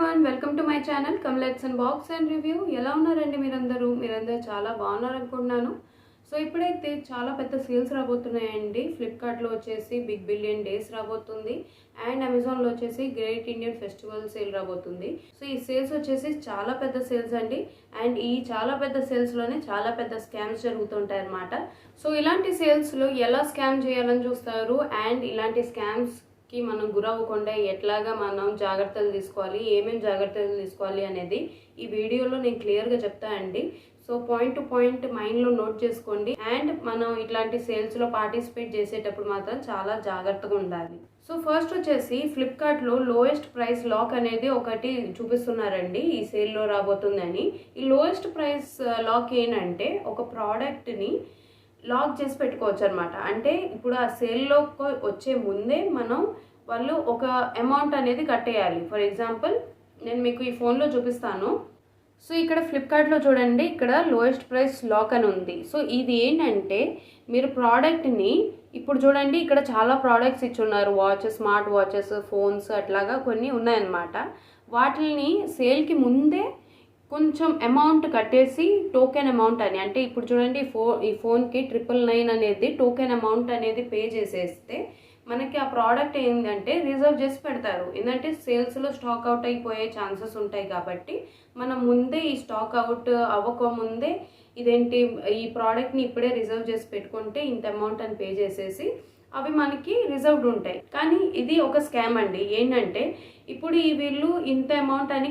Everyone, welcome to my channel కమ్లెట్స్ and box and review. ఎలా ఉన్నారండి మీరందరూ చాలా బాగున్నారనుకుంటున్నాను. సో ఇప్పుడైతే చాలా పెద్ద సేల్స్ రాబోతున్నాయండి. ఫ్లిప్కార్ట్లో వచ్చేసి బిగ్ బిలియన్ డేస్ రాబోతుంది అండ్ అమెజాన్లో వచ్చేసి గ్రేట్ ఇండియన్ ఫెస్టివల్ సేల్ రాబోతుంది. సో ఈ సేల్స్ వచ్చేసి చాలా పెద్ద సేల్స్ అండి. అండ్ ఈ చాలా పెద్ద సేల్స్లోనే చాలా పెద్ద స్కామ్స్ జరుగుతుంటాయి అన్నమాట. సో ఇలాంటి సేల్స్లో ఎలా స్కామ్ చేయాలని చూస్తారు అండ్ ఇలాంటి స్కామ్స్కి మనం గురవ్వకుండా ఎట్లాగా మనం జాగ్రత్తలు తీసుకోవాలి, ఏమేమి జాగ్రత్తలు తీసుకోవాలి అనేది ఈ వీడియోలో నేను క్లియర్గా చెప్తా అండి. సో పాయింట్ టు పాయింట్ మైండ్లో నోట్ చేసుకోండి. అండ్ మనం ఇట్లాంటి సేల్స్లో పార్టిసిపేట్ చేసేటప్పుడు మాత్రం చాలా జాగ్రత్తగా ఉండాలి. సో ఫస్ట్ వచ్చేసి ఫ్లిప్కార్ట్లో లోయెస్ట్ ప్రైస్ లాక్ అనేది ఒకటి చూపిస్తున్నారండి ఈ సేల్లో రాబోతుందని. ఈ లోయెస్ట్ ప్రైస్ లాక్ ఏంటంటే ఒక ప్రోడక్ట్ని లాక్ చేసి పెట్టుకోవచ్చు అనమాట. అంటే ఇప్పుడు ఆ సేల్లోకి వచ్చే ముందే వాళ్ళు ఒక అమౌంట్ అనేది కట్టేయాలి. ఫర్ ఎగ్జాంపుల్ నేను మీకు ఈ ఫోన్లో చూపిస్తాను. సో ఇక్కడ ఫ్లిప్కార్ట్లో చూడండి, ఇక్కడ లోయెస్ట్ ప్రైస్ లాక్ అని ఉంది. సో ఇది ఏంటంటే మీరు ప్రోడక్ట్ని ఇప్పుడు చూడండి, ఇక్కడ చాలా ప్రోడక్ట్స్ ఇచ్చున్నారు, వాచెస్, స్మార్ట్ వాచెస్, ఫోన్స్ అట్లాగా కొన్ని ఉన్నాయన్నమాట. వాటిని సేల్కి ముందే కొంచెం అమౌంట్ కట్టేసి టోకెన్ అమౌంట్ అని, అంటే ఇప్పుడు చూడండి ఈ ఫోన్కి 999 అనేది టోకెన్ అమౌంట్ అనేది పే చేసేస్తే మనకి ఆ ప్రోడక్ట్ ఏంటంటే రిజర్వ్ చేసి పెడతారు. ఏంటంటే సేల్స్లో స్టాక్ అవుట్ అయిపోయే ఛాన్సెస్ ఉంటాయి కాబట్టి మనం ముందే ఈ స్టాక్ అవుట్ అవ్వకముందే ఈ ప్రోడక్ట్ని ఇప్పుడే రిజర్వ్ చేసి పెట్టుకుంటే ఇంత అమౌంట్ అని పే చేసేసి అవి మనకి రిజర్వ్డ్ ఉంటాయి. కానీ ఇది ఒక స్కామ్ అండి. ఏంటంటే ఇప్పుడు వీళ్ళు ఇంత అమౌంట్ అని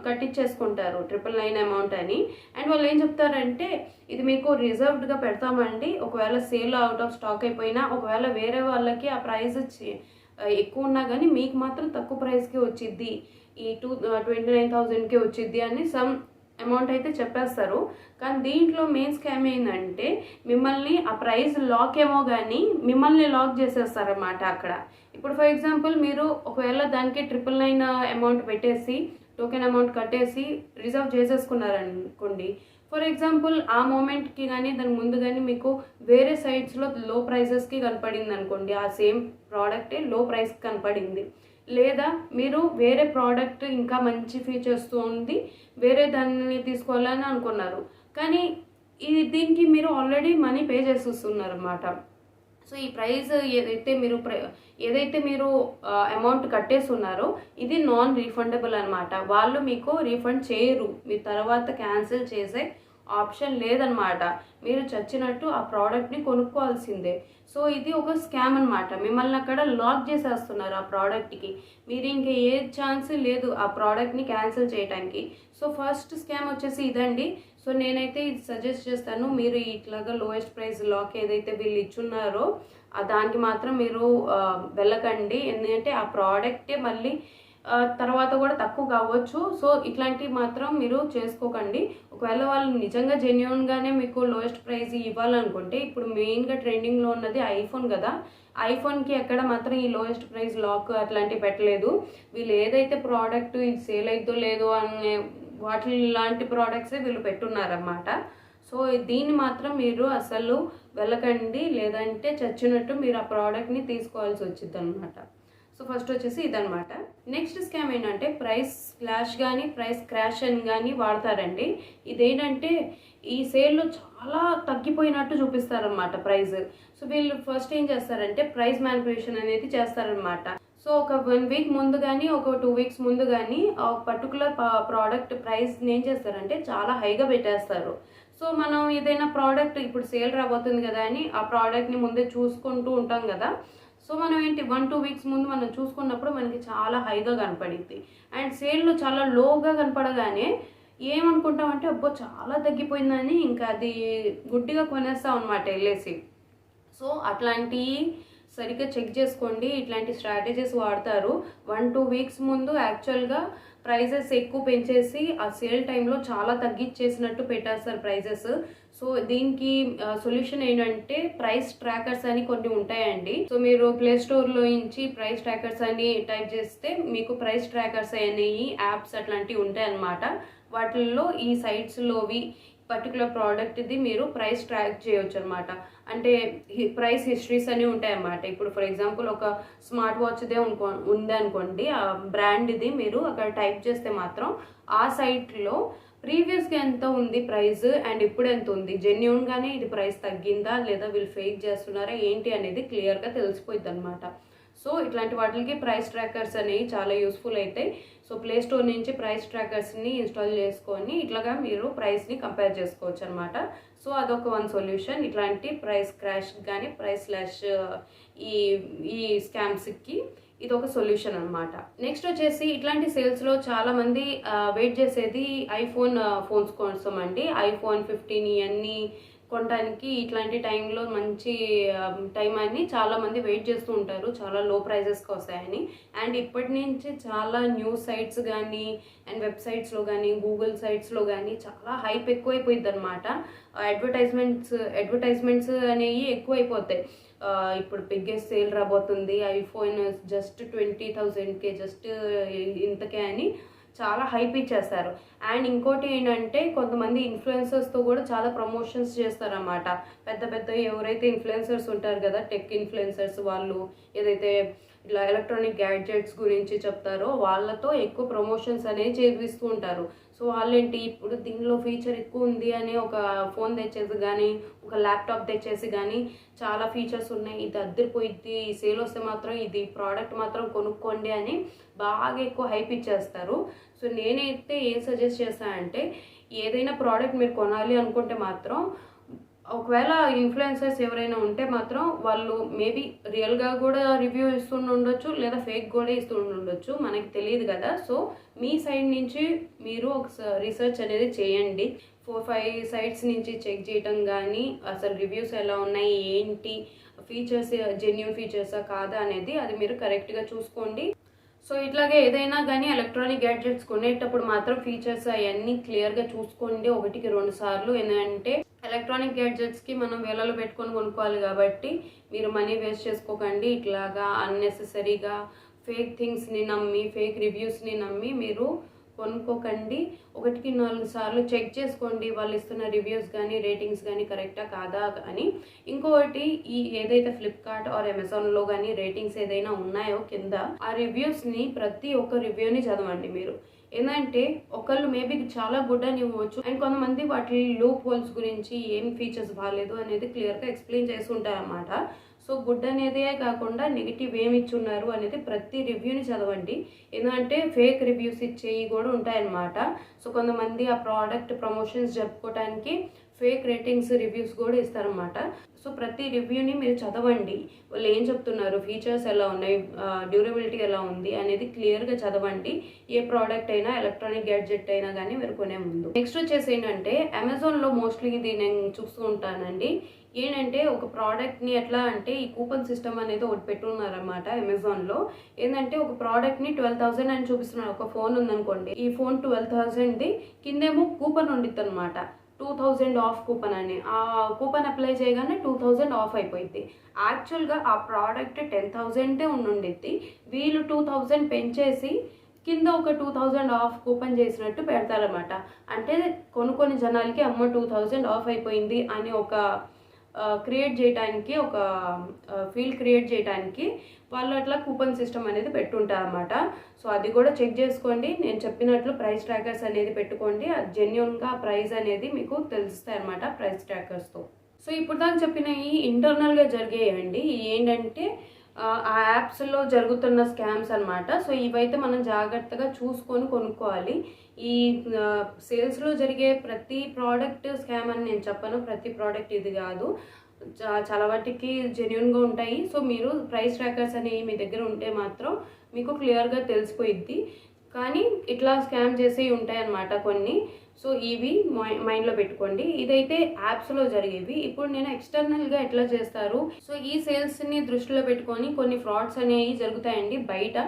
కట్టించేసుకుంటారు 999 అమౌంట్ అని. అండ్ వాళ్ళు ఏం చెప్తారంటే ఇది మీకు రిజర్వ్డ్గా పెడతామండి, ఒకవేళ సేల్ అవుట్ ఆఫ్ స్టాక్ అయిపోయినా, ఒకవేళ వేరే వాళ్ళకి ఆ ప్రైస్ ఎక్కువ ఉన్నా కానీ మీకు మాత్రం తక్కువ ప్రైస్కి వచ్చిద్ది, ఈ 29,000కి వచ్చిద్ది అని సమ్ అమౌంట్ అయితే చెప్పేస్తారు. కానీ దీంట్లో మెయిన్ స్కామ్ ఏంటంటే మిమ్మల్ని ఆ ప్రైస్ లాక్ ఏమో కానీ మిమ్మల్ని లాక్ చేసేస్తారన్నమాట అక్కడ. ఇప్పుడు ఫర్ ఎగ్జాంపుల్ మీరు ఒకవేళ దానికి 999 అమౌంట్ పెట్టేసి టోకెన్ అమౌంట్ కట్టేసి రిజర్వ్ చేసేసుకున్నారనుకోండి. ఫర్ ఎగ్జాంపుల్ ఆ మూమెంట్కి కానీ దాని ముందు కానీ మీకు వేరే సైట్స్లో లో ప్రైజెస్కి కనపడింది అనుకోండి, ఆ సేమ్ ప్రోడక్టే లో ప్రైస్కి కనపడింది, లేదా మీరు వేరే ప్రోడక్ట్ ఇంకా మంచి ఫీచర్స్తో ఉంది వేరే దాన్ని తీసుకోవాలని అనుకున్నారు, కానీ దీనికి మీరు ఆల్రెడీ మనీ పే చేసేస్తున్నారు అన్నమాట. సో ఈ ప్రైస్ ఏదైతే మీరు అమౌంట్ కట్టేస్తున్నారో ఇది నాన్ రీఫండబుల్ అనమాట. వాళ్ళు మీకు రీఫండ్ చేయరు, మీ తర్వాత క్యాన్సిల్ చేసే ఆప్షన్ లేదనమాట. మీరు చచ్చినట్టు ఆ ప్రోడక్ట్ని కొనుక్కోవాల్సిందే. సో ఇది ఒక స్కామ్ అనమాట. మిమ్మల్ని అక్కడ లాక్ చేసేస్తున్నారు ఆ ప్రోడక్ట్కి. మీరు ఇంకా ఏ ఛాన్స్ లేదు ఆ ప్రోడక్ట్ని క్యాన్సిల్ చేయడానికి. సో ఫస్ట్ స్కామ్ వచ్చేసి ఇదండి. సో నేనైతే ఇది సజెస్ట్ చేస్తాను, మీరు ఇట్లాగా లోయెస్ట్ ప్రైస్ లాక్ ఏదైతే వీళ్ళు ఇచ్చున్నారో దానికి మాత్రం మీరు వెళ్ళకండి. ఎందుకంటే ఆ ప్రోడక్టే మళ్ళీ తర్వాత కూడా తక్కువ కావచ్చు. సో ఇట్లాంటివి మాత్రం మీరు చేసుకోకండి. ఒకవేళ వాళ్ళు నిజంగా జెన్యూన్గానే మీకు లోయెస్ట్ ప్రైస్ ఇవ్వాలనుకుంటే, ఇప్పుడు మెయిన్గా ట్రెండింగ్లో ఉన్నది ఐఫోన్ కదా, ఐఫోన్కి ఎక్కడ మాత్రం ఈ లోయెస్ట్ ప్రైస్ లాక్ అట్లాంటివి పెట్టలేదు. వీళ్ళు ఏదైతే ప్రోడక్ట్ ఇది సేల్ అయిద్దో లేదో అనే వాటి లాంటి ప్రోడక్ట్సే వీళ్ళు పెట్టున్నారన్నమాట. సో దీన్ని మాత్రం మీరు అసలు వెళ్ళకండి, లేదంటే చచ్చినట్టు మీరు ఆ ప్రోడక్ట్ని తీసుకోవాల్సి వచ్చింది అనమాట. సో ఫస్ట్ వచ్చేసి ఇదనమాట. నెక్స్ట్ స్కామ్ ఏంటంటే ప్రైస్ స్లాష్ కానీ ప్రైస్ క్రాష్ అని కానీ వాడతారండి. ఇదేంటంటే ఈ సేల్లో చాలా తగ్గిపోయినట్టు చూపిస్తారనమాట ప్రైస్. సో వీళ్ళు ఫస్ట్ ఏం చేస్తారంటే ప్రైస్ మ్యానిపులేషన్ అనేది చేస్తారనమాట. సో ఒక 1 వీక్ ముందు కానీ ఒక 2 వీక్స్ ముందు కానీ ఒక పర్టికులర్ ప్రోడక్ట్ ప్రైస్ని ఏం చేస్తారంటే చాలా హైగా పెట్టేస్తారు. సో మనం ఏదైనా ప్రోడక్ట్ ఇప్పుడు సేల్ రాబోతుంది కదా అని ఆ ప్రోడక్ట్ని ముందే చూసుకుంటూ ఉంటాం కదా. సో మనం 1-2 వీక్స్ ముందు మనం చూసుకున్నప్పుడు మనకి చాలా హైగా కనపడింది. అండ్ సేల్లో చాలా లోగా కనపడగానే ఏమనుకుంటామంటే అబ్బో చాలా తగ్గిపోయిందని ఇంకా అది గుడ్డిగా కొనేస్తాం అనమాట వెళ్ళేసి. సో అట్లాంటివి సరిగ్గా చెక్ చేసుకోండి. ఇట్లాంటి స్ట్రాటజీస్ వాడతారు. 1-2 వీక్స్ ముందు యాక్చువల్గా ప్రైజెస్ ఎక్కువ పెంచేసి ఆ సేల్ టైంలో చాలా తగ్గించేసినట్టు పెట్టేస్తారు ప్రైజెస్. సో దీనికి సొల్యూషన్ ఏంటంటే ప్రైస్ ట్రాకర్స్ అని కొన్ని ఉంటాయండి. సో మీరు ప్లే స్టోర్లో నుంచి ప్రైస్ ట్రాకర్స్ అని టైప్ చేస్తే మీకు ప్రైస్ ట్రాకర్స్ అనేవి యాప్స్ అట్లాంటివి ఉంటాయి అన్నమాట. వాటిల్లో ఈ సైట్స్లోవి పర్టికులర్ ప్రోడక్ట్ది మీరు ప్రైస్ ట్రాక్ చేయొచ్చు అనమాట. అంటే ప్రైస్ హిస్టరీస్ అని ఉంటాయన్నమాట. ఇప్పుడు ఫర్ ఎగ్జాంపుల్ ఒక స్మార్ట్ వాచ్దే ఉందనుకోండి, ఆ బ్రాండ్ది మీరు అక్కడ టైప్ చేస్తే మాత్రం ఆ సైట్లో ప్రీవియస్గా ఎంత ఉంది ప్రైస్ అండ్ ఇప్పుడు ఎంత ఉంది, జెన్యూన్గానే ఇది ప్రైస్ తగ్గిందా లేదా వీళ్ళు ఫేక్ చేస్తున్నారా ఏంటి అనేది క్లియర్గా తెలిసిపోయింది అనమాట. సో ఇట్లాంటి వాటికి ప్రైస్ ట్రాకర్స్ అనేవి చాలా యూస్ఫుల్ అవుతాయి. సో ప్లే స్టోర్ నుంచి ప్రైస్ ట్రాకర్స్ని ఇన్స్టాల్ చేసుకొని ఇట్లాగా మీరు ప్రైస్ని కంపేర్ చేసుకోవచ్చు అనమాట. సో అదొక వన్ సొల్యూషన్. ఇట్లాంటి ప్రైస్ క్రాష్ కానీ ప్రైస్ స్లాష్ ఈ ఈ స్కామ్స్కి ఇది ఒక సొల్యూషన్ అనమాట. నెక్స్ట్ వచ్చేసి ఇట్లాంటి సేల్స్లో చాలామంది వెయిట్ చేసేది ఐఫోన్ ఫోన్స్ కోసం అండి. ఐఫోన్ 15 ఇవన్నీ కొనడానికి ఇట్లాంటి టైంలో మంచి టైం అని చాలామంది వెయిట్ చేస్తూ ఉంటారు, చాలా లో ప్రైజెస్కి వస్తాయని. అండ్ ఇప్పటి నుంచి చాలా న్యూస్ సైట్స్ కానీ అండ్ వెబ్సైట్స్లో కానీ గూగుల్ సైట్స్లో కానీ చాలా హైప్ ఎక్కువైపోయింది అనమాట. అడ్వర్టైజ్మెంట్స్ అనేవి ఎక్కువైపోతాయి. ఇప్పుడు బిగ్గెస్ట్ సేల్ రాబోతుంది, ఐఫోన్ జస్ట్ 20,000కే, జస్ట్ ఇంతకే అని చాలా హైప్ ఇచ్చేస్తారు. అండ్ ఇంకోటి ఏంటంటే కొంతమంది ఇన్ఫ్లుయెన్సర్స్తో కూడా చాలా ప్రమోషన్స్ చేస్తారన్నమాట. పెద్ద పెద్ద ఎవరైతే ఇన్ఫ్లుయెన్సర్స్ ఉంటారు కదా, టెక్ ఇన్ఫ్లుయెన్సర్స్, వాళ్ళు ఏదైతే ఇట్లా ఎలక్ట్రానిక్ గ్యాడ్జెట్స్ గురించి చెప్తారో వాళ్ళతో ఎక్కువ ప్రమోషన్స్ అనేవి చేపిస్తూ ఉంటారు. సో వాళ్ళేంటి ఇప్పుడు దీనిలో ఫీచర్ ఎక్కువ ఉంది అని ఒక ఫోన్ తెచ్చేసి కానీ ఒక ల్యాప్టాప్ తెచ్చేసి కానీ చాలా ఫీచర్స్ ఉన్నాయి, ఇది అద్దరిపోయిద్ది, ఈ సేల్ వస్తే మాత్రం ఇది ప్రోడక్ట్ మాత్రం కొనుక్కోండి అని బాగా ఎక్కువ హైప్ ఇచ్చేస్తారు. సో నేనైతే ఏం సజెస్ట్ చేస్తానంటే ఏదైనా ప్రోడక్ట్ మీరు కొనాలి అనుకుంటే మాత్రం ఒకవేళ ఇన్ఫ్లుయెన్సర్స్ ఎవరైనా ఉంటే మాత్రం వాళ్ళు మేబీ రియల్గా కూడా రివ్యూ ఇస్తుండొచ్చు లేదా ఫేక్ కూడా ఇస్తుండొచ్చు, మనకి తెలియదు కదా. సో మీ సైడ్ నుంచి మీరు ఒక రీసెర్చ్ అనేది చేయండి. 4-5 సైట్స్ నుంచి చెక్ చేయటం కానీ అసలు రివ్యూస్ ఎలా ఉన్నాయి ఏంటి, ఫీచర్స్ జెన్యూన్ ఫీచర్సా కాదా అనేది అది మీరు కరెక్ట్గా చూసుకోండి. సో ఇట్లాగే ఏదైనా కానీ ఎలక్ట్రానిక్ గ్యాడ్జెట్స్ కొనేటప్పుడు మాత్రం ఫీచర్స్ అవన్నీ క్లియర్గా చూసుకోండి 1-2 సార్లు. ఎందుకంటే ఎలక్ట్రానిక్ గ్యాడ్జెట్స్కి మనం వేలలో పెట్టుకొని కొనుక్కోవాలి కాబట్టి మీరు మనీ వేస్ట్ చేసుకోకండి. ఇట్లాగా అన్నెసెసరీగా ఫేక్ థింగ్స్ని నమ్మి ఫేక్ రివ్యూస్ని నమ్మి మీరు కొనుక్కోకండి. 1-4 సార్లు చెక్ చేసుకోండి వాళ్ళు ఇస్తున్న రివ్యూస్ కానీ రేటింగ్స్ కానీ కరెక్టా కాదా అని. ఇంకొకటి ఈ ఏదైతే ఫ్లిప్కార్ట్ ఆర్ అమెజాన్లో కానీ రేటింగ్స్ ఏదైనా ఉన్నాయో కింద ఆ రివ్యూస్ని ప్రతి ఒక్క రివ్యూని చదవండి మీరు. ఏంటంటే ఒకళ్ళు మేబీ చాలా గుడ్ అని ఇవ్వచ్చు అండ్ కొంతమంది వాటి లూప్ హోల్స్ గురించి ఏం ఫీచర్స్ బాగాలేదు అనేది క్లియర్గా ఎక్స్ప్లెయిన్ చేసి ఉంటారన్నమాట. సో గుడ్ అనేదే కాకుండా నెగిటివ్ ఏమి ఇచ్చున్నారు అనేది ప్రతి రివ్యూని చదవండి. ఎందుకంటే ఫేక్ రివ్యూస్ ఇచ్చేవి కూడా ఉంటాయన్నమాట. సో కొంతమంది ఆ ప్రోడక్ట్ ప్రమోషన్స్ జరుపుకోవడానికి ఫేక్ రేటింగ్స్ రివ్యూస్ కూడా ఇస్తారన్నమాట. సో ప్రతి రివ్యూని మీరు చదవండి, వాళ్ళు ఏం చెప్తున్నారు, ఫీచర్స్ ఎలా ఉన్నాయి, డ్యూరబిలిటీ ఎలా ఉంది అనేది క్లియర్గా చదవండి. ఏ ప్రోడక్ట్ అయినా ఎలక్ట్రానిక్ గ్యాడ్జెట్ అయినా కానీ మీరు కొనే ముందు. నెక్స్ట్ వచ్చేసి ఏంటంటే అమెజాన్లో మోస్ట్లీ ఇది నేను చూస్తూ ఉంటానండి. ఏంటంటే ఒక ప్రోడక్ట్ని ఎట్లా అంటే ఈ కూపన్ సిస్టమ్ అనేది ఒకటి పెట్టున్నారన్నమాట అమెజాన్లో. ఏంటంటే ఒక ప్రోడక్ట్ని 12,000 అని చూపిస్తున్నారు. ఒక ఫోన్ ఉందనుకోండి, ఈ ఫోన్ 12,000ది కిందేమో కూపన్ ఉండిద్ది అనమాట, 2,000 ఆఫ్ కూపన్ అని. ఆ కూపన్ అప్లై చేయగానే 2,000 ఆఫ్ అయిపోయింది. యాక్చువల్గా ఆ ప్రోడక్ట్ 10,000 ఉండిద్ది, వీళ్ళు 2,000 పెంచేసి కింద ఒక 2,000 ఆఫ్ కూపన్ చేసినట్టు పెడతారన్నమాట. అంటే కొన్ని జనాలకి అమ్మ 2,000 ఆఫ్ అయిపోయింది అని ఒక క్రియేట్ చేయడానికి, ఒక ఫీల్ క్రియేట్ చేయడానికి వాళ్ళు అట్లా కూపన్ సిస్టమ్ అనేది పెట్టుంటారన్నమాట. సో అది కూడా చెక్ చేసుకోండి. నేను చెప్పినట్లు ప్రైస్ ట్రాకర్స్ అనేది పెట్టుకోండి, అది జెన్యూన్గా ప్రైస్ అనేది మీకు తెలుస్తాయి అన్నమాట ప్రైస్ ట్రాకర్స్తో. సో ఇప్పుడు దాకా చెప్పినవి ఇంటర్నల్గా జరిగేయండి. ఏంటంటే ఆ యాప్స్లో జరుగుతున్న స్కామ్స్ అనమాట. సో ఇవైతే మనం జాగ్రత్తగా చూసుకొని కొనుక్కోవాలి. ఈ సేల్స్లో జరిగే ప్రతి ప్రోడక్ట్ స్కామ్ అని నేను చెప్పను, ప్రతి ప్రోడక్ట్ ఇది కాదు, చాలా వాటికి జెన్యూన్గా ఉంటాయి. సో మీరు ప్రైస్ ట్రాకర్స్ అనేవి మీ దగ్గర ఉంటే మాత్రం మీకు క్లియర్గా తెలిసిపోయిద్ది. కానీ ఇట్లా స్కామ్ చేసేవి ఉంటాయి అన్నమాట కొన్ని. సో ఇవి మైండ్లో పెట్టుకోండి. ఇదైతే యాప్స్లో జరిగేవి. ఇప్పుడు నేను ఎక్స్టర్నల్గా ఎట్లా చేస్తారు, సో ఈ సేల్స్ని దృష్టిలో పెట్టుకొని కొన్ని ఫ్రాడ్స్ అనేవి జరుగుతాయండి బయట.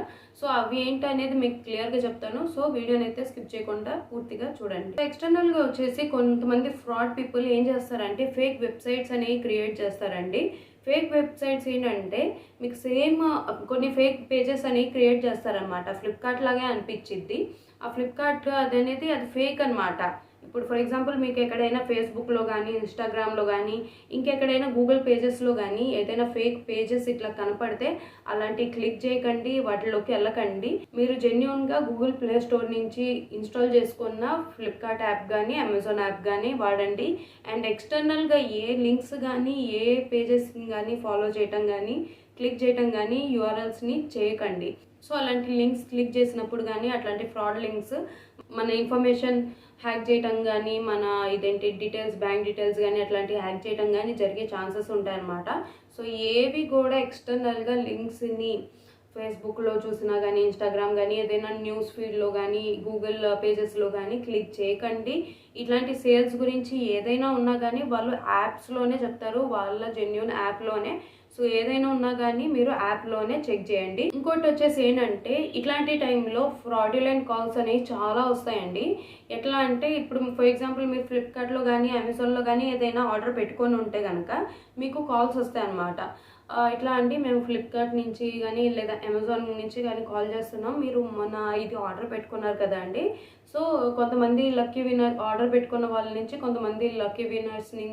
సో అవి ఏంటి అనేది మీకు క్లియర్గా చెప్తాను. సో వీడియోని అయితే స్కిప్ చేయకుండా పూర్తిగా చూడండి. ఎక్స్టర్నల్గా వచ్చేసి కొంతమంది ఫ్రాడ్ పీపుల్ ఏం చేస్తారంటే ఫేక్ వెబ్సైట్స్ అనేవి క్రియేట్ చేస్తారండి. ఫేక్ వెబ్సైట్స్ ఏంటంటే మీకు సేమ్ కొన్ని ఫేక్ పేజెస్ అనేవి క్రియేట్ చేస్తారనమాట. ఫ్లిప్కార్ట్ లాగే అనిపించిద్ది. ఆ ఫ్లిప్కార్ట్ అది ఫేక్ అనమాట. ఇప్పుడు ఫర్ ఎగ్జాంపుల్ మీకు ఎక్కడైనా ఫేస్బుక్లో కానీ ఇన్స్టాగ్రామ్లో కానీ ఇంకెక్కడైనా గూగుల్ పేజెస్లో కానీ ఏదైనా ఫేక్ పేజెస్ ఇట్లా కనపడితే అలాంటివి క్లిక్ చేయకండి, వాటిలోకి వెళ్ళకండి. మీరు జెన్యూన్గా గూగుల్ ప్లే స్టోర్ నుంచి ఇన్స్టాల్ చేసుకున్న ఫ్లిప్కార్ట్ యాప్ కానీ అమెజాన్ యాప్ కానీ వాడండి. అండ్ ఎక్స్టర్నల్గా ఏ లింక్స్ కానీ ఏ పేజెస్ కానీ ఫాలో చేయటం కానీ క్లిక్ చేయటం కానీ యూఆర్ఎల్స్ని చేయకండి. సో అలాంటి లింక్స్ క్లిక్ చేసినప్పుడు కానీ అట్లాంటి ఫ్రాడ్ లింక్స్ మన ఇన్ఫర్మేషన్ హ్యాక్ చేయటం కానీ మన ఇదేంటి డీటెయిల్స్ బ్యాంక్ డీటెయిల్స్ కానీ అట్లాంటివి హ్యాక్ చేయటం కానీ జరిగే ఛాన్సెస్ ఉంటాయన్నమాట. సో ఏవి కూడా ఎక్స్టర్నల్గా లింక్స్ని ఫేస్బుక్లో చూసినా కానీ ఇన్స్టాగ్రామ్ కానీ ఏదైనా న్యూస్ ఫీడ్లో కానీ గూగుల్ పేజెస్లో కానీ క్లిక్ చేయకండి. ఇట్లాంటి సేల్స్ గురించి ఏదైనా ఉన్నా కానీ వాళ్ళు యాప్స్లోనే చెప్తారు, వాళ్ళ జెన్యూన్ యాప్లోనే. సో ఏదైనా ఉన్నా కానీ మీరు యాప్లోనే చెక్ చేయండి. ఇంకోటి వచ్చేసి ఏంటంటే ఇట్లాంటి టైంలో ఫ్రాడ్యులెంట్ కాల్స్ అనేవి చాలా వస్తాయండి. ఎట్లా అంటే ఇప్పుడు ఫర్ ఎగ్జాంపుల్ మీరు ఫ్లిప్కార్ట్లో కానీ అమెజాన్లో కానీ ఏదైనా ఆర్డర్ పెట్టుకొని ఉంటే కనుక మీకు కాల్స్ వస్తాయి అన్నమాట. ఇట్లా అండి మేము ఫ్లిప్కార్ట్ నుంచి కానీ లేదా అమెజాన్ నుంచి కానీ కాల్ చేస్తున్నాం, మీరు మన ఇది ఆర్డర్ పెట్టుకున్నారు కదా అండి. సో కొంతమంది లక్కీ విన్నర్ ఆర్డర్ పెట్టుకున్న వాళ్ళ నుంచి కొంతమంది లక్కీ విన్నర్స్ని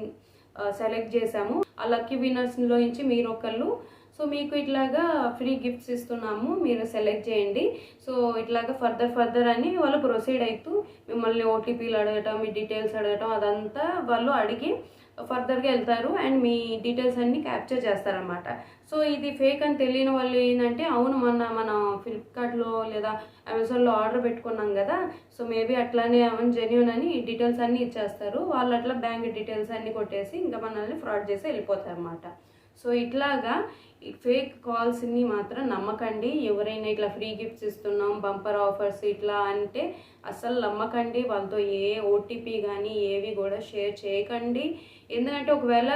సెలెక్ట్ చేసాము. ఆ లక్కీ విన్నర్స్లో నుంచి మీరు ఒకళ్ళు, సో మీకు ఇట్లాగా ఫ్రీ గిఫ్ట్స్ ఇస్తున్నాము, మీరు సెలెక్ట్ చేయండి. సో ఇట్లాగా ఫర్దర్ అని వాళ్ళు ప్రొసీడ్ అవుతూ మిమ్మల్ని ఓటీపీలు అడగటం, మీ డీటెయిల్స్ అడగటం అదంతా వాళ్ళు అడిగి ఫర్దర్గా వెళ్తారు అండ్ మీ డీటెయిల్స్ అన్నీ క్యాప్చర్ చేస్తారనమాట. సో ఇది ఫేక్ అని తెలియని వాళ్ళు ఏంటంటే అవును మనం ఫ్లిప్కార్ట్లో లేదా అమెజాన్లో ఆర్డర్ పెట్టుకున్నాం కదా, సో మేబీ అట్లానే అవును జెన్యూన్ అని డీటెయిల్స్ అన్నీ ఇచ్చేస్తారు. వాళ్ళు అట్లా బ్యాంక్ డీటెయిల్స్ అన్నీ కొట్టేసి ఇంకా మనల్ని ఫ్రాడ్ చేసి వెళ్ళిపోతారు అన్నమాట. సో ఇట్లాగా ఈ ఫేక్ కాల్స్ని మాత్రం నమ్మకండి. ఎవరైనా ఇట్లా ఫ్రీ గిఫ్ట్స్ ఇస్తున్నాం, బంపర్ ఆఫర్స్ ఇట్లా అంటే అస్సలు నమ్మకండి. వాళ్ళతో ఏ ఓటీపీ కానీ ఏవి కూడా షేర్ చేయకండి. ఎందుకంటే ఒకవేళ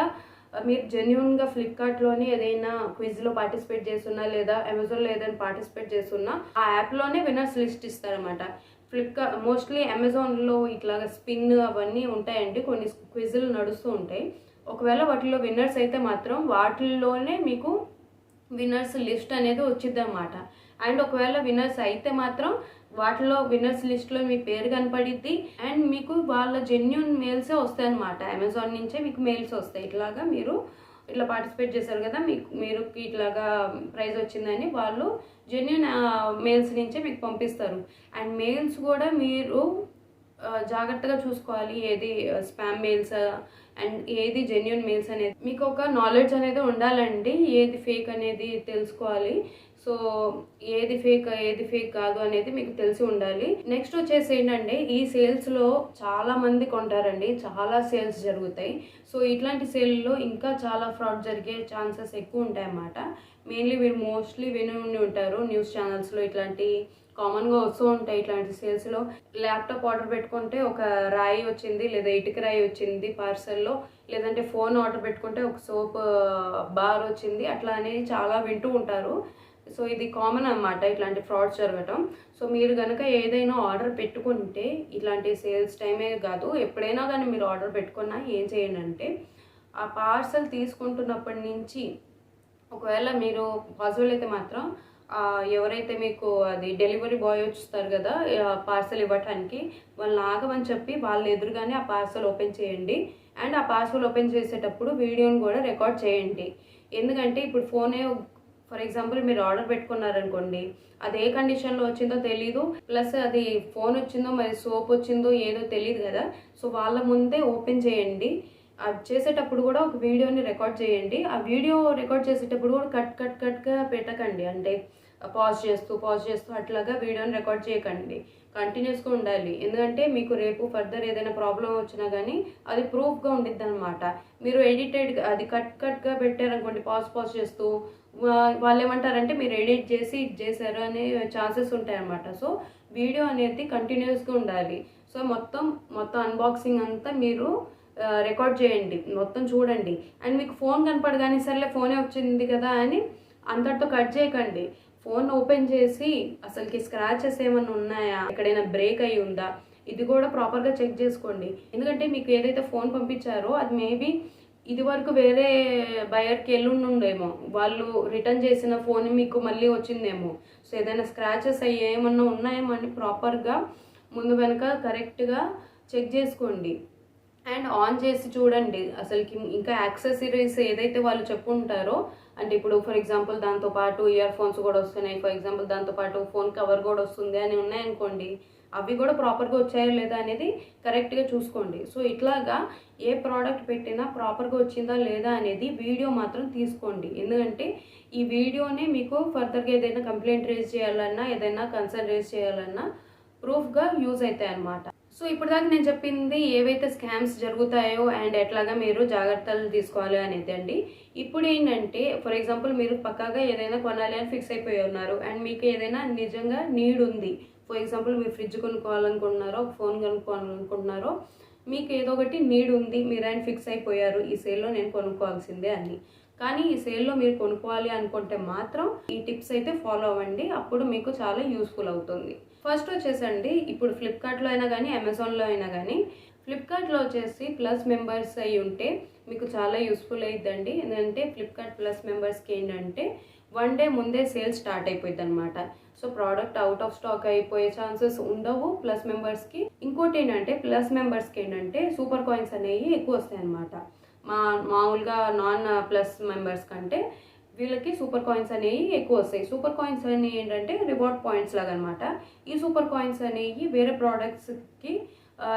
మీరు జెన్యూన్గా ఫ్లిప్కార్ట్లోనే ఏదైనా క్విజ్లో పార్టిసిపేట్ చేస్తున్నా లేదా అమెజాన్లో ఏదైనా పార్టిసిపేట్ చేస్తున్నా ఆ యాప్లోనే విన్నర్స్ లిస్ట్ ఇస్తారన్నమాట. ఫ్లిప్కార్ట్ మోస్ట్లీ అమెజాన్లో ఇట్లాగా స్పిన్ అవన్నీ ఉంటాయండి, కొన్ని క్విజ్లు నడుస్తూ ఉంటాయి. ఒకవేళ వాటిలో విన్నర్స్ అయితే మాత్రం వాటిల్లోనే మీకు విన్నర్స్ లిస్ట్ అనేది వచ్చిద్ది అన్నమాట. అండ్ ఒకవేళ విన్నర్స్ అయితే మాత్రం వాటిలో విన్నర్స్ లిస్ట్లో మీ పేరు కనపడిద్ది అండ్ మీకు వాళ్ళ జెన్యూన్ మెయిల్సే వస్తాయి అన్నమాట. అమెజాన్ నుంచే మీకు మెయిల్స్ వస్తాయి, ఇట్లాగా మీరు ఇట్లా పార్టిసిపేట్ చేశారు కదా, మీరు ఇట్లాగా ప్రైజ్ వచ్చిందని వాళ్ళు జెన్యూన్ మెయిల్స్ నుంచే మీకు పంపిస్తారు. అండ్ మెయిల్స్ కూడా మీరు జాగ్రత్తగా చూసుకోవాలి, ఏది స్పామ్ మెయిల్స్ అండ్ ఏది జెన్యూన్ మెయిల్స్ అనేది. మీకు ఒక నాలెడ్జ్ అనేది ఉండాలండి, ఏది ఫేక్ అనేది తెలుసుకోవాలి. సో ఏది ఫేక్ కాదు అనేది మీకు తెలిసి ఉండాలి. నెక్స్ట్ వచ్చేసి ఏంటంటే ఈ సేల్స్లో చాలా మంది కొంటారండి, చాలా సేల్స్ జరుగుతాయి. సో ఇట్లాంటి సేల్లో ఇంకా చాలా ఫ్రాడ్ జరిగే ఛాన్సెస్ ఎక్కువ ఉంటాయి అన్నమాట. మెయిన్లీ మీరు మోస్ట్లీ విని ఉంటారు, న్యూస్ ఛానల్స్లో ఇట్లాంటి కామన్గా వస్తూ ఉంటాయి. ఇట్లాంటి సేల్స్లో ల్యాప్టాప్ ఆర్డర్ పెట్టుకుంటే ఒక రాయి వచ్చింది లేదా ఇటుక రాయి వచ్చింది పార్సల్లో, లేదంటే ఫోన్ ఆర్డర్ పెట్టుకుంటే ఒక సోప్ బార్ వచ్చింది, అట్లా అనేది చాలా వింటూ ఉంటారు. సో ఇది కామన్ అన్నమాట ఇట్లాంటి ఫ్రాడ్స్ జరగటం. సో మీరు కనుక ఏదైనా ఆర్డర్ పెట్టుకుంటే ఇట్లాంటి సేల్స్ టైమే కాదు ఎప్పుడైనా కానీ మీరు ఆర్డర్ పెట్టుకున్నా ఏం చేయండి అంటే ఆ పార్సల్ తీసుకుంటున్నప్పటి నుంచి ఒకవేళ మీరు పాసిబుల్ అయితే మాత్రం ఎవరైతే మీకు అది డెలివరీ బాయ్ వస్తారు కదా పార్సల్ ఇవ్వటానికి, వాళ్ళని ఆగమని చెప్పి వాళ్ళ ఎదురుగానే ఆ పార్సల్ ఓపెన్ చేయండి. అండ్ ఆ పార్సల్ ఓపెన్ చేసేటప్పుడు వీడియోని కూడా రికార్డ్ చేయండి. ఎందుకంటే ఇప్పుడు ఫోనే ఫర్ ఎగ్జాంపుల్ మీరు ఆర్డర్ పెట్టుకున్నారనుకోండి, అది ఏ కండిషన్లో వచ్చిందో తెలీదు, ప్లస్ అది ఫోన్ వచ్చిందో మరి సోప్ వచ్చిందో ఏదో తెలియదు కదా. సో వాళ్ళ ముందే ఓపెన్ చేయండి. అది చేసేటప్పుడు కూడా ఒక వీడియోని రికార్డ్ చేయండి. ఆ వీడియో రికార్డ్ చేసేటప్పుడు కూడా కట్గా పెట్టకండి, అంటే పాజ్ చేస్తూ అట్లాగా వీడియోని రికార్డ్ చేయకండి, కంటిన్యూస్గా ఉండాలి. ఎందుకంటే మీకు రేపు ఫర్దర్ ఏదైనా ప్రాబ్లం వచ్చినా కానీ అది ప్రూఫ్గా ఉండిద్ది అనమాట. మీరు ఎడిటెడ్ అది కట్గా పెట్టారనుకోండి పాజ్ చేస్తూ, వాళ్ళు ఏమంటారంటే మీరు ఎడిట్ చేసి ఇది చేశారు అనే ఛాన్సెస్ ఉంటాయి అన్నమాట. సో వీడియో అనేది కంటిన్యూస్గా ఉండాలి. సో మొత్తం అన్బాక్సింగ్ అంతా మీరు రికార్డ్ చేయండి, మొత్తం చూడండి. అండ్ మీకు ఫోన్ కనపడగానే సరేలే ఫోనే వచ్చింది కదా అని అంతటితో కట్ చేయకండి. ఫోన్ ఓపెన్ చేసి అసలుకి స్క్రాచెస్ ఏమైనా ఉన్నాయా, ఎక్కడైనా బ్రేక్ అయి ఉందా, ఇది కూడా ప్రాపర్గా చెక్ చేసుకోండి. ఎందుకంటే మీకు ఏదైతే ఫోన్ పంపించారో అది మేబీ ఇది వరకు వేరే బయర్కి వెళ్ళుండేమో, వాళ్ళు రిటర్న్ చేసిన ఫోన్ మీకు మళ్ళీ వచ్చిందేమో. సో ఏదైనా స్క్రాచెస్ అయ్యి ఏమన్నా ఉన్నాయేమో అని ప్రాపర్గా ముందు వెనక కరెక్ట్గా చెక్ చేసుకోండి అండ్ ఆన్ చేసి చూడండి అసలుకి. ఇంకా యాక్సెసరీస్ ఏదైతే వాళ్ళు చెప్పుంటారో, అంటే ఇప్పుడు ఫర్ ఎగ్జాంపుల్ దాంతోపాటు ఇయర్ ఫోన్స్ కూడా వస్తున్నాయి, ఫర్ ఎగ్జాంపుల్ దాంతోపాటు ఫోన్ కవర్ కూడా వస్తుంది అని ఉన్నాయనుకోండి, అవి కూడా ప్రాపర్గా వచ్చాయో లేదా అనేది కరెక్ట్గా చూసుకోండి. సో ఇట్లాగా ఏ ప్రోడక్ట్ పెట్టినా ప్రాపర్గా వచ్చిందా లేదా అనేది వీడియో మాత్రం తీసుకోండి. ఎందుకంటే ఈ వీడియోనే మీకు ఫర్దర్గా ఏదైనా కంప్లైంట్ రేజ్ చేయాలన్నా, ఏదైనా కన్సర్న్ రేజ్ చేయాలన్నా ప్రూఫ్గా యూజ్ అవుతాయి అన్నమాట. సో ఇప్పుడు దాకా నేను చెప్పింది ఏవైతే స్కామ్స్ జరుగుతాయో అండ్ ఎట్లాగా మీరు జాగ్రత్తలు తీసుకోవాలి అనేది అండి. ఇప్పుడు ఏంటంటే ఫర్ ఎగ్జాంపుల్ మీరు పక్కాగా ఏదైనా కొనాలి అని ఫిక్స్ అయిపోయి ఉన్నారు అండ్ మీకు ఏదైనా నిజంగా నీడ్ ఉంది. ఫర్ ఎగ్జాంపుల్ మీరు ఫ్రిడ్జ్ కొనుక్కోవాలనుకుంటున్నారో, ఫోన్ కొనుక్కోవాలనుకుంటున్నారో, మీకు ఏదో ఒకటి నీడ్ ఉంది, మీరు ఆయన ఫిక్స్ అయిపోయారు ఈ సేల్లో నేను కొనుక్కోవాల్సిందే అని. కానీ ఈ సేల్లో మీరు కొనుక్కోవాలి అనుకుంటే మాత్రం ఈ టిప్స్ అయితే ఫాలో అవ్వండి, అప్పుడు మీకు చాలా యూస్ఫుల్ అవుతుంది. ఫస్ట్ వచ్చేసండి, ఇప్పుడు ఫ్లిప్కార్ట్లో అయినా కానీ అమెజాన్లో అయినా కానీ, ఫ్లిప్కార్ట్లో వచ్చేసి ప్లస్ మెంబర్స్ అయి ఉంటే మీకు చాలా యూస్ఫుల్ అవుతుందండి. ఎందుకంటే ఫ్లిప్కార్ట్ ప్లస్ మెంబర్స్కి ఏంటంటే 1 డే ముందే సేల్ స్టార్ట్ అయిపోయింది అనమాట. So product out of stock అయిపోయే ఛాన్సెస్ ఉండవు ప్లస్ మెంబర్స్కి. ఇంకోటి ఏంటంటే ప్లస్ మెంబర్స్కి ఏంటంటే సూపర్ కాయిన్స్ అనేవి ఎక్కువ వస్తాయి అనమాట. మామూలుగా నాన్ ప్లస్ మెంబర్స్ కంటే వీళ్ళకి సూపర్ కాయిన్స్ అనేవి ఎక్కువ వస్తాయి. సూపర్ కాయిన్స్ అనేవి ఏంటంటే రివార్డ్ పాయింట్స్ లాగా అనమాట. ఈ సూపర్ కాయిన్స్ అనేవి వేరే ప్రోడక్ట్స్కి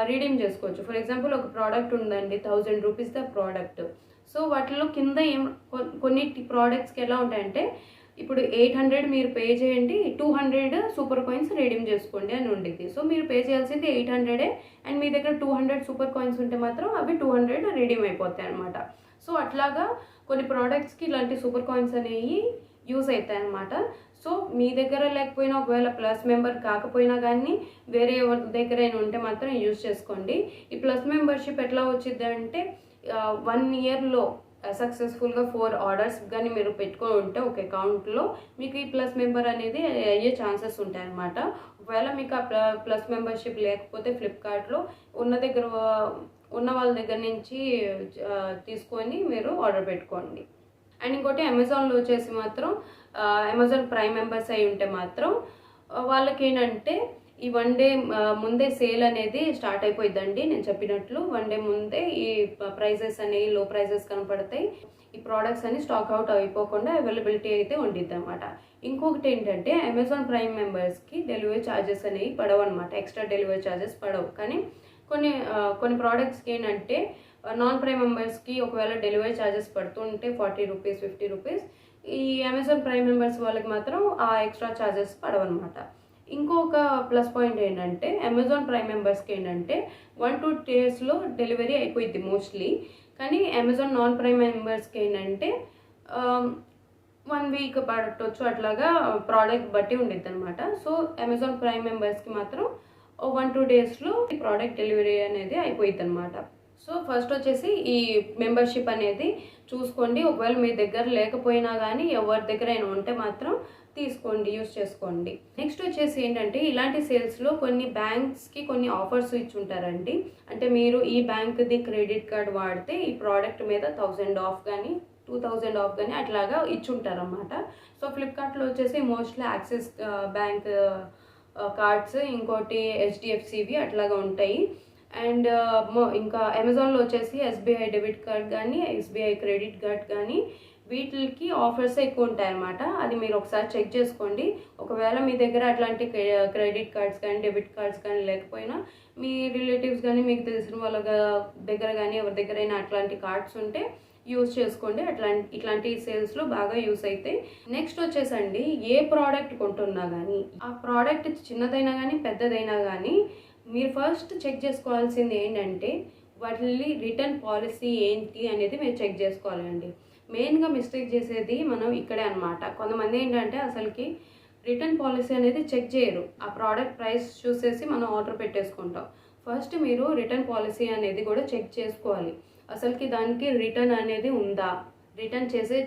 రీడీమ్ చేసుకోవచ్చు. ఫర్ ఎగ్జాంపుల్ ఒక ప్రోడక్ట్ ఉందండి, 1000 రూపీస్ ద ప్రోడక్ట్. సో వాటిలో కింద కొన్ని ప్రోడక్ట్స్కి ఎలా ఉంటాయంటే, ఇప్పుడు 800 మీరు పే చేయండి, 200 సూపర్ కాయిన్స్ రీడీమ్ చేసుకోండి అని ఉండేది. సో మీరు పే చేయాల్సింది 800 అండ్ మీ దగ్గర 200 సూపర్ కాయిన్స్ ఉంటే మాత్రం అవి 200 రీడీమ్ అయిపోతాయి అనమాట. సో అట్లాగా కొన్ని ప్రోడక్ట్స్కి ఇలాంటి సూపర్ కాయిన్స్ అనేవి యూజ్ అవుతాయి అన్నమాట. సో మీ దగ్గర లేకపోయినా, ఒకవేళ ప్లస్ మెంబర్ కాకపోయినా కానీ వేరే ఎవరి దగ్గర ఉంటే మాత్రం యూజ్ చేసుకోండి. ఈ ప్లస్ మెంబర్షిప్ ఎట్లా వచ్చింది అంటే 1 ఇయర్లో సక్సెస్ఫుల్గా 4 ఆర్డర్స్ కానీ మీరు పెట్టుకొని ఉంటే ఒక అకౌంట్లో మీకు ఈ ప్లస్ మెంబర్ అనేది అయ్యే ఛాన్సెస్ ఉంటాయి అన్నమాట. ఒకవేళ మీకు ఆ ప్లస్ మెంబర్షిప్ లేకపోతే ఫ్లిప్కార్ట్లో ఉన్న వాళ్ళ దగ్గర నుంచి తీసుకొని మీరు ఆర్డర్ పెట్టుకోండి. అండ్ ఇంకోటి అమెజాన్లో వచ్చేసి మాత్రం అమెజాన్ ప్రైమ్ మెంబర్స్ అయి ఉంటే మాత్రం వాళ్ళకి ఏంటంటే ఈ 1 డే ముందే సేల్ అనేది స్టార్ట్ అయిపోయిందండి. నేను చెప్పినట్లు 1 డే ముందే ఈ ప్రైజెస్ అనేవి లో ప్రైజెస్ కనపడతాయి. ఈ ప్రోడక్ట్స్ అన్ని స్టాక్ అవుట్ అయిపోకుండా అవైలబిలిటీ అయితే ఉండిద్ది అనమాట. ఇంకొకటి ఏంటంటే అమెజాన్ ప్రైమ్ మెంబర్స్కి డెలివరీ ఛార్జెస్ అనేవి పడవు అనమాట. ఎక్స్ట్రా డెలివరీ ఛార్జెస్ పడవు. కానీ కొన్ని ప్రోడక్ట్స్కి ఏంటంటే నాన్ ప్రైమ్ మెంబర్స్కి ఒకవేళ డెలివరీ ఛార్జెస్ పడుతుంటే 40 రూపీస్ 50 రూపీస్, ఈ అమెజాన్ ప్రైమ్ మెంబర్స్ వాళ్ళకి మాత్రం ఆ ఎక్స్ట్రా ఛార్జెస్ పడవన్నమాట. ఇంకొక ప్లస్ పాయింట్ ఏంటంటే అమెజాన్ ప్రైమ్ మెంబర్స్కి ఏంటంటే 1-2 డేస్లో డెలివరీ అయిపోయింది మోస్ట్లీ. కానీ అమెజాన్ నాన్ ప్రైమ్ మెంబర్స్కి ఏంటంటే 1 వీక్ పడవచ్చు, అట్లాగా ప్రోడక్ట్ బట్టి ఉండిద్ది అనమాట. సో అమెజాన్ ప్రైమ్ మెంబర్స్కి మాత్రం 1-2 డేస్లో ఈ ప్రోడక్ట్ డెలివరీ అనేది అయిపోయింది అనమాట. సో ఫస్ట్ వచ్చేసి ఈ మెంబర్షిప్ అనేది చూసుకోండి. ఒకవేళ మీ దగ్గర లేకపోయినా కానీ ఎవరి దగ్గర అయినా ఉంటే మాత్రం తీసుకోండి, యూజ్ చేసుకోండి. నెక్స్ట్ వచ్చేసి ఏంటంటే ఇలాంటి సేల్స్లో కొన్ని బ్యాంక్స్కి కొన్ని ఆఫర్స్ ఇచ్చి ఉంటారండి. అంటే మీరు ఈ బ్యాంక్ది క్రెడిట్ కార్డ్ వాడితే ఈ ప్రోడక్ట్ మీద 1000 ఆఫ్ కానీ 2000 ఆఫ్ కానీ అట్లాగా ఇచ్చుంటారన్నమాట. సో ఫ్లిప్కార్ట్లో వచ్చేసి మోస్ట్లీ యాక్సిస్ బ్యాంక్ కార్డ్స్, ఇంకోటి HDFCవి అట్లాగా ఉంటాయి. అండ్ ఇంకా అమెజాన్లో వచ్చేసి SBI డెబిట్ కార్డ్ కానీ SBI క్రెడిట్ కార్డ్ కానీ వీటికి ఆఫర్స్ ఎక్కువ ఉంటాయన్నమాట. అది మీరు ఒకసారి చెక్ చేసుకోండి. ఒకవేళ మీ దగ్గర అట్లాంటి క్రెడిట్ కార్డ్స్ కానీ డెబిట్ కార్డ్స్ కానీ లేకపోయినా మీ రిలేటివ్స్ కానీ మీకు తెలిసిన వాళ్ళ దగ్గర కానీ ఎవరి దగ్గరైనా అట్లాంటి కార్డ్స్ ఉంటే యూజ్ చేసుకోండి. ఇట్లాంటి సేల్స్లో బాగా యూస్ అవుతాయి. నెక్స్ట్ వచ్చేసండి ఏ ప్రోడక్ట్ కొంటున్నా కానీ ఆ ప్రోడక్ట్ చిన్నదైనా కానీ పెద్దదైనా కానీ మీరు ఫస్ట్ చెక్ చేసుకోవాల్సింది ఏంటంటే వాటి రిటర్న్ పాలసీ ఏంటి అనేది మీరు చెక్ చేసుకోవాలండి. మెయిన్గా మిస్టేక్ చేసేది మనం ఇక్కడే అనమాట. కొంతమంది ఏంటంటే అసలుకి రిటర్న్ పాలసీ అనేది చెక్ చేయరు. ఆ ప్రోడక్ట్ ప్రైస్ చూసేసి మనం ఆర్డర్ పెట్టేసుకుంటాం. ఫస్ట్ మీరు రిటర్న్ పాలసీ అనేది కూడా చెక్ చేసుకోవాలి. అసలుకి దానికి రిటర్న్ అనేది ఉందా, రిటర్న్ చేసే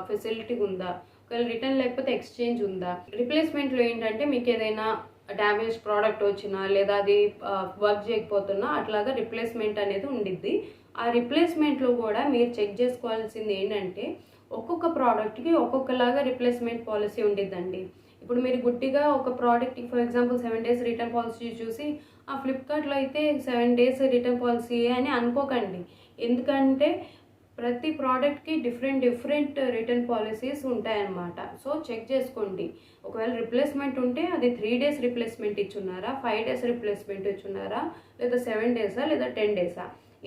ఫెసిలిటీ ఉందా, ఒకవేళ రిటర్న్ లేకపోతే ఎక్స్చేంజ్ ఉందా. రిప్లేస్మెంట్లో ఏంటంటే మీకు ఏదైనా డ్యామేజ్ ప్రోడక్ట్ వచ్చినా లేదా అది వర్క్ చేయకపోతున్నా అట్లాగా రిప్లేస్మెంట్ అనేది ఉండిద్ది. ఆ రిప్లేస్మెంట్లో కూడా మీరు చెక్ చేసుకోవాల్సింది ఏంటంటే ఒక్కొక్క ప్రోడక్ట్కి ఒక్కొక్కలాగా రిప్లేస్మెంట్ పాలసీ ఉండిద్దండి. ఇప్పుడు మీరు గుడ్డిగా ఒక product for example 7 days return policy చూసి ఆ ఫ్లిప్కార్ట్లో అయితే 7 days రిటర్న్ పాలసీ అని అనుకోకండి. ఎందుకంటే ప్రతి ప్రోడక్ట్కి డిఫరెంట్ రిటర్న్ పాలసీస్ ఉంటాయన్నమాట. సో చెక్ చేసుకోండి. ఒకవేళ రిప్లేస్మెంట్ ఉంటే అది 3 days రిప్లేస్మెంట్ ఇచ్చున్నారా, 5 days రిప్లేస్మెంట్ ఇచ్చున్నారా, లేదా 7 days లేదా 10 days,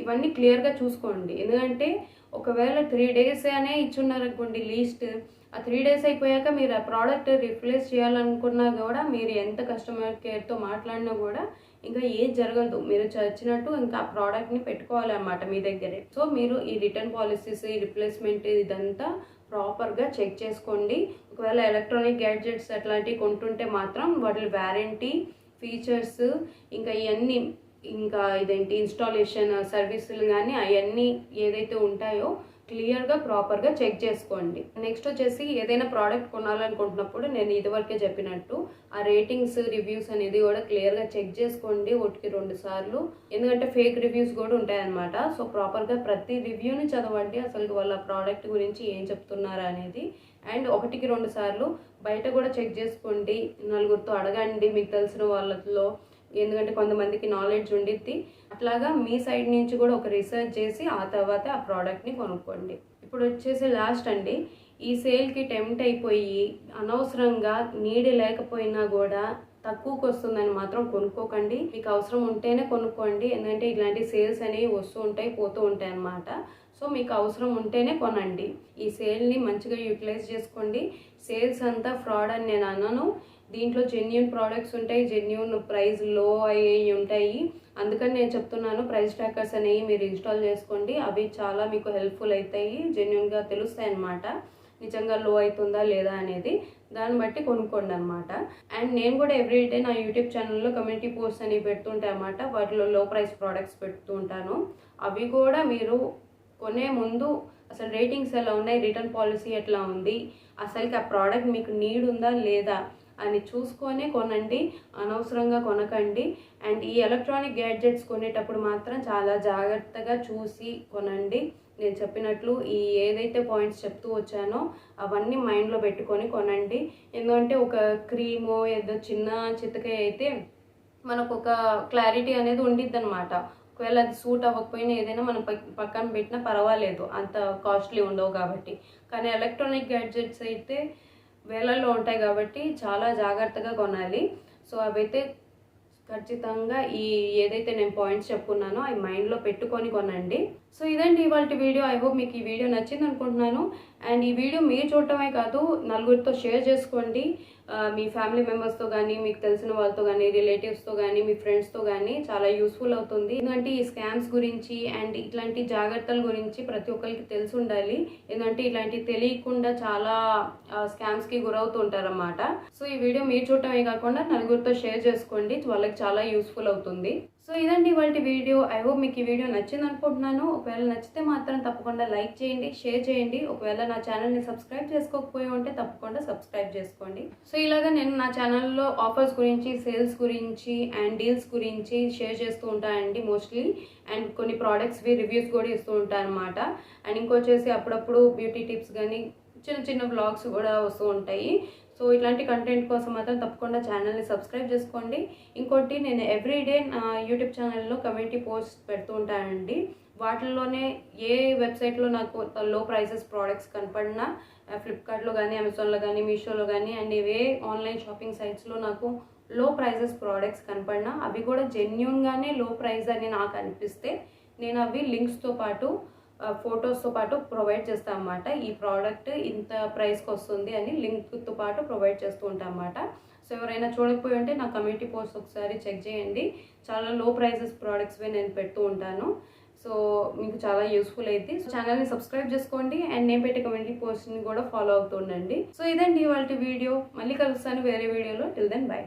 ఇవన్నీ క్లియర్గా చూసుకోండి. ఎందుకంటే ఒకవేళ 3 days అనే ఇచ్చున్నారనుకోండి లీస్ట్, ఆ 3 days అయిపోయాక మీరు ఆ ప్రోడక్ట్ రిప్లేస్ చేయాలనుకున్నా కూడా మీరు ఎంత కస్టమర్ కేర్తో మాట్లాడినా కూడా ఇంకా ఏం జరగదు. మీరు చచ్చినట్టు ఇంకా ఆ ప్రోడక్ట్ని పెట్టుకోవాలన్నమాట మీ దగ్గరే. సో మీరు ఈ రిటర్న్ పాలసీస్, ఈ రిప్లేస్మెంట్ ఇదంతా ప్రాపర్గా చెక్ చేసుకోండి. ఒకవేళ ఎలక్ట్రానిక్ గ్యాడ్జెట్స్ అట్లాంటివి కొంటుంటే మాత్రం వాటి వారంటీ, ఫీచర్స్, ఇంకా ఇవన్నీ, ఇంకా ఇదేంటి ఇన్స్టాలేషన్ సర్వీసులు కానీ అవన్నీ ఏదైతే ఉంటాయో క్లియర్గా ప్రాపర్గా చెక్ చేసుకోండి. నెక్స్ట్ వచ్చేసి ఏదైనా ప్రోడక్ట్ కొనాలనుకుంటున్నప్పుడు నేను ఇదివరకే చెప్పినట్టు ఆ రేటింగ్స్, రివ్యూస్ అనేది కూడా క్లియర్గా చెక్ చేసుకోండి 1-2 సార్లు. ఎందుకంటే ఫేక్ రివ్యూస్ కూడా ఉంటాయన్నమాట. సో ప్రాపర్గా ప్రతి రివ్యూని చదవండి, అసలు వాళ్ళ ప్రోడక్ట్ గురించి ఏం చెప్తున్నారు అనేది. అండ్ 1-2 సార్లు బయట కూడా చెక్ చేసుకోండి, నలుగురితో అడగండి మీకు తెలిసిన వాళ్ళలో, ఎందుకంటే కొంతమందికి నాలెడ్జ్ ఉండిద్ది. అట్లాగా మీ సైడ్ నుంచి కూడా ఒక రీసెర్చ్ చేసి ఆ తర్వాత ఆ ప్రోడక్ట్ని కొనుక్కోండి. ఇప్పుడు వచ్చేసి లాస్ట్ అండి, ఈ సేల్కి టెంప్ట్ అయిపోయి అనవసరంగా నీడ్ లేకపోయినా కూడా తక్కువకి వస్తుందని మాత్రం కొనుక్కోకండి. మీకు అవసరం ఉంటేనే కొనుక్కోండి. ఎందుకంటే ఇలాంటి సేల్స్ అనేవి వస్తూ ఉంటాయి, పోతూ ఉంటాయి అన్నమాట. సో మీకు అవసరం ఉంటేనే కొనండి. ఈ సేల్ని మంచిగా యూటిలైజ్ చేసుకోండి. సేల్స్ అంతా ఫ్రాడ్ అని నేను అనను. దీంట్లో జెన్యూన్ ప్రోడక్ట్స్ ఉంటాయి, జెన్యూన్ ప్రైస్ లో అయ్యి ఉంటాయి. అందుకని నేను చెప్తున్నాను, ప్రైస్ ట్రాకర్స్ అనేవి మీరు ఇన్స్టాల్ చేసుకోండి. అవి చాలా మీకు హెల్ప్ఫుల్ అవుతాయి, జెన్యూన్గా తెలుస్తాయి అన్నమాట. నిజంగా లో అవుతుందా లేదా అనేది దాన్ని బట్టి కొనుక్కోండి అనమాట. అండ్ నేను కూడా ఎవ్రీడే నా యూట్యూబ్ ఛానల్లో కమ్యూనిటీ పోస్ట్ అనేవి పెడుతుంటాయి అన్నమాట. వాటిలో లో ప్రైస్ ప్రోడక్ట్స్ పెడుతూ ఉంటాను. అవి కూడా మీరు కొనే ముందు అసలు రేటింగ్స్ ఎలా ఉన్నాయి, రిటర్న్ పాలసీ ఎట్లా ఉంది, అసలుకి ఆ ప్రోడక్ట్ మీకు నీడ్ ఉందా లేదా అని చూసుకొని కొనండి, అనవసరంగా కొనకండి. అండ్ ఈ ఎలక్ట్రానిక్ గ్యాడ్జెట్స్ కొనేటప్పుడు మాత్రం చాలా జాగ్రత్తగా చూసి కొనండి. నేను చెప్పినట్లు ఈ ఏదైతే పాయింట్స్ చెప్తూ వచ్చానో అవన్నీ మైండ్లో పెట్టుకొని కొనండి. ఎందుకంటే ఒక క్రీమో ఏదో చిన్న చితకాయ అయితే మనకు ఒక క్లారిటీ అనేది ఉండిద్ది అనమాట. ఒకవేళ అది సూట్ అవ్వకపోయినా ఏదైనా మనం పక్కన పెట్టినా పర్వాలేదు, అంత కాస్ట్లీ ఉండవు కాబట్టి. కానీ ఎలక్ట్రానిక్ గ్యాడ్జెట్స్ అయితే వేలల్లో ఉంటాయి కాబట్టి చాలా జాగ్రత్తగా కొనాలి. సో అవైతే ఖచ్చితంగా ఈ ఏదైతే నేను పాయింట్స్ చెప్పుకున్నానో అవి మైండ్లో పెట్టుకొని కొనండి. సో ఇదండి ఇవాళ వీడియో. ఐ హోప్ మీకు ఈ వీడియో నచ్చింది అనుకుంటున్నాను. అండ్ ఈ వీడియో మీరు చూడటమే కాదు, నలుగురితో షేర్ చేసుకోండి. మీ ఫ్యామిలీ మెంబర్స్తో కానీ, మీకు తెలిసిన వాళ్ళతో కానీ, రిలేటివ్స్తో కానీ, మీ ఫ్రెండ్స్తో కానీ చాలా యూస్ఫుల్ అవుతుంది. ఎందుకంటే ఈ స్కామ్స్ గురించి అండ్ ఇట్లాంటి జాగ్రత్తల గురించి ప్రతి ఒక్కరికి తెలిసి ఉండాలి. ఎందుకంటే ఇలాంటివి తెలియకుండా చాలా స్కామ్స్కి గురవుతూ ఉంటారన్నమాట. సో ఈ వీడియో మీరు చూడటమే కాకుండా నలుగురితో షేర్ చేసుకోండి, వాళ్ళకి చాలా యూస్ఫుల్ అవుతుంది. సో ఇదండి ఇవాళ వీడియో. ఐ హోప్ మీకు ఈ వీడియో నచ్చింది అనుకుంటున్నాను. ఒకవేళ నచ్చితే మాత్రం తప్పకుండా లైక్ చేయండి, షేర్ చేయండి. ఒకవేళ నా ఛానల్ని సబ్స్క్రైబ్ చేసుకోకపోయి ఉంటే తప్పకుండా సబ్స్క్రైబ్ చేసుకోండి. సో ఇలాగా నేను నా ఛానల్లో ఆఫర్స్ గురించి, సేల్స్ గురించి అండ్ డీల్స్ గురించి షేర్ చేస్తూ ఉంటానండి మోస్ట్లీ. అండ్ కొన్ని ప్రోడక్ట్స్వి రివ్యూస్ కూడా ఇస్తూ ఉంటాను అనమాట. అండ్ ఇంకొచ్చేసి అప్పుడప్పుడు బ్యూటీ టిప్స్ కానీ చిన్న వ్లాగ్స్ కూడా వస్తూ ఉంటాయి. సో ఇట్లాంటి కంటెంట్ కోసం మాత్రం తప్పకుండా ఛానల్ని సబ్స్క్రైబ్ చేసుకోండి. ఇంకోటి, నేను ఎవ్రీడే నా యూట్యూబ్ ఛానల్లో కమ్యూనిటీ పోస్ట్ పెడుతూ ఉంటానండి. వాటిల్లోనే ఏ వెబ్సైట్లో నాకు లో ప్రైసెస్ ప్రోడక్ట్స్ కనపడినా, ఫ్లిప్కార్ట్లో కానీ, అమెజాన్లో కానీ, మీషోలో కానీ అండ్ ఇవే ఆన్లైన్ షాపింగ్ సైట్స్లో నాకు లో ప్రైసెస్ ప్రోడక్ట్స్ కనపడినా, అవి కూడా జెన్యూన్గానే లో ప్రైస్ అని నాకు అనిపిస్తే నేను అవి లింక్స్తో పాటు ఫొటోస్తో పాటు ప్రొవైడ్ చేస్తాను అన్నమాట. ఈ ప్రోడక్ట్ ఇంత ప్రైస్కి వస్తుంది అని లింక్తో పాటు ప్రొవైడ్ చేస్తూ ఉంటాను అన్నమాట. సో ఎవరైనా చూడకపోయి ఉంటే నా కమ్యూనిటీ పోస్ట్ ఒకసారి చెక్ చేయండి. చాలా లో ప్రైసెస్ ప్రోడక్ట్స్వే నేను పెడుతూ ఉంటాను. సో మీకు చాలా యూస్ఫుల్ అయితే ఛానల్ని సబ్స్క్రైబ్ చేసుకోండి. అండ్ నేను పెట్టే కమ్యూనిటీ పోస్ట్ని కూడా ఫాలో అవుతూ ఉండండి. సో ఇదండి ఇవాళ వీడియో. మళ్ళీ కలుస్తాను వేరే వీడియోలో. Till then by.